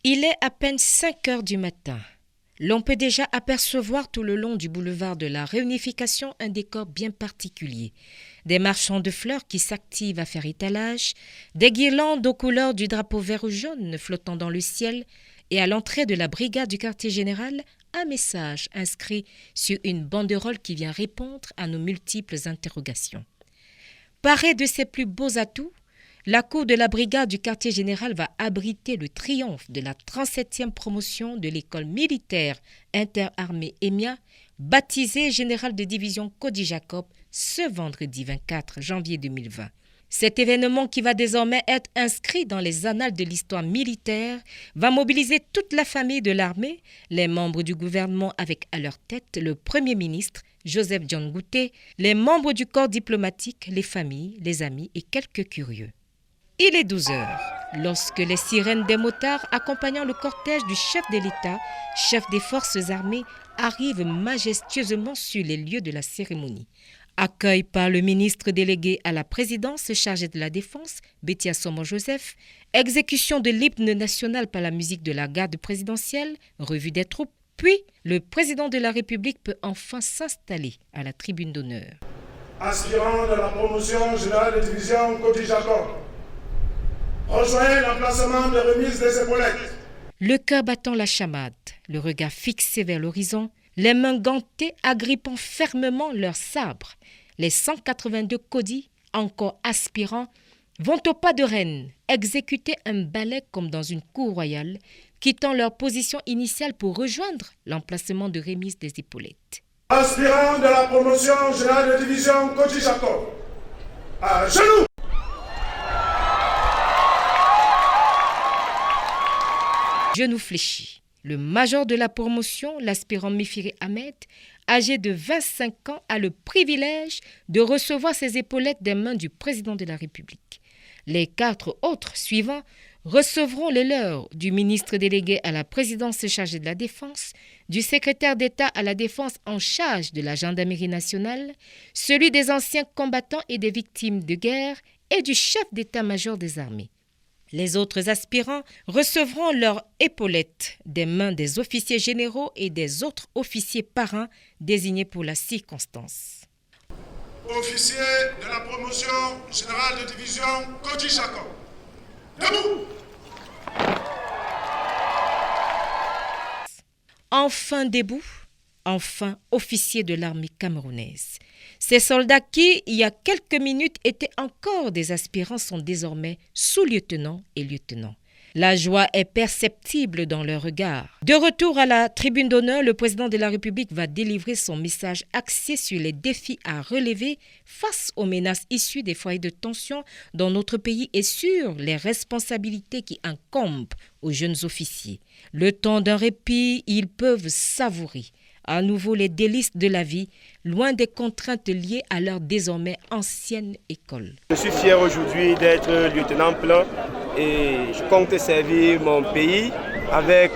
Il est à peine 5 heures du matin. L'on peut déjà apercevoir tout le long du boulevard de la Réunification un décor bien particulier. Des marchands de fleurs qui s'activent à faire étalage, des guirlandes aux couleurs du drapeau vert ou jaune flottant dans le ciel, et à l'entrée de la brigade du quartier général, un message inscrit sur une banderole qui vient répondre à nos multiples interrogations. Parée de ses plus beaux atouts, la cour de la brigade du quartier général va abriter le triomphe de la 37e promotion de l'école militaire interarmée EMIA, baptisée général de division Cody Jacob ce vendredi 24 janvier 2020. Cet événement qui va désormais être inscrit dans les annales de l'histoire militaire va mobiliser toute la famille de l'armée, les membres du gouvernement avec à leur tête le Premier ministre Joseph John Gouté, les membres du corps diplomatique, les familles, les amis et quelques curieux. Il est 12 heures, lorsque les sirènes des motards accompagnant le cortège du chef de l'État, chef des forces armées, arrivent majestueusement sur les lieux de la cérémonie. Accueil par le ministre délégué à la présidence chargé de la Défense, Betty Assommo-Joseph, exécution de l'hymne national par la musique de la garde présidentielle, revue des troupes, puis le président de la République peut enfin s'installer à la tribune d'honneur. Aspirant de la promotion générale de division Cody Jacob, rejoignez l'emplacement de remise des épaulettes. Le cœur battant la chamade, le regard fixé vers l'horizon, les mains gantées agrippant fermement leurs sabres, les 182 Cody, encore aspirants, vont au pas de reine exécuter un ballet comme dans une cour royale, quittant leur position initiale pour rejoindre l'emplacement de remise des épaulettes. Aspirant de la promotion générale de division Cody Jacob, à genoux. Genoux fléchis. Le major de la promotion, l'aspirant Mifiri Ahmed, âgé de 25 ans, a le privilège de recevoir ses épaulettes des mains du président de la République. Les 4 autres suivants recevront les leurs du ministre délégué à la présidence chargé de la Défense, du secrétaire d'État à la Défense en charge de la gendarmerie nationale, celui des anciens combattants et des victimes de guerre et du chef d'état-major des armées. Les autres aspirants recevront leurs épaulettes des mains des officiers généraux et des autres officiers parrains désignés pour la circonstance. Officier de la promotion générale de division Cody Jacob, debout. Enfin debout, enfin officier de l'armée camerounaise. Ces soldats qui, il y a quelques minutes, étaient encore des aspirants sont désormais sous-lieutenants et lieutenants. La joie est perceptible dans leur regard. De retour à la tribune d'honneur, le président de la République va délivrer son message axé sur les défis à relever face aux menaces issues des foyers de tension dans notre pays et sur les responsabilités qui incombent aux jeunes officiers. Le temps d'un répit, ils peuvent savourer à nouveau les délices de la vie, loin des contraintes liées à leur désormais ancienne école. Je suis fier aujourd'hui d'être lieutenant plein et je compte servir mon pays avec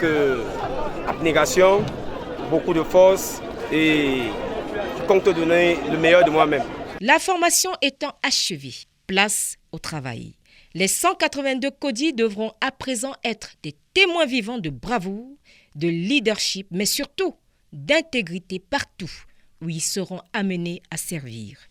abnégation, beaucoup de force et je compte donner le meilleur de moi-même. La formation étant achevée, place au travail. Les 182 Cody devront à présent être des témoins vivants de bravoure, de leadership, mais surtout d'intégrité partout où ils seront amenés à servir.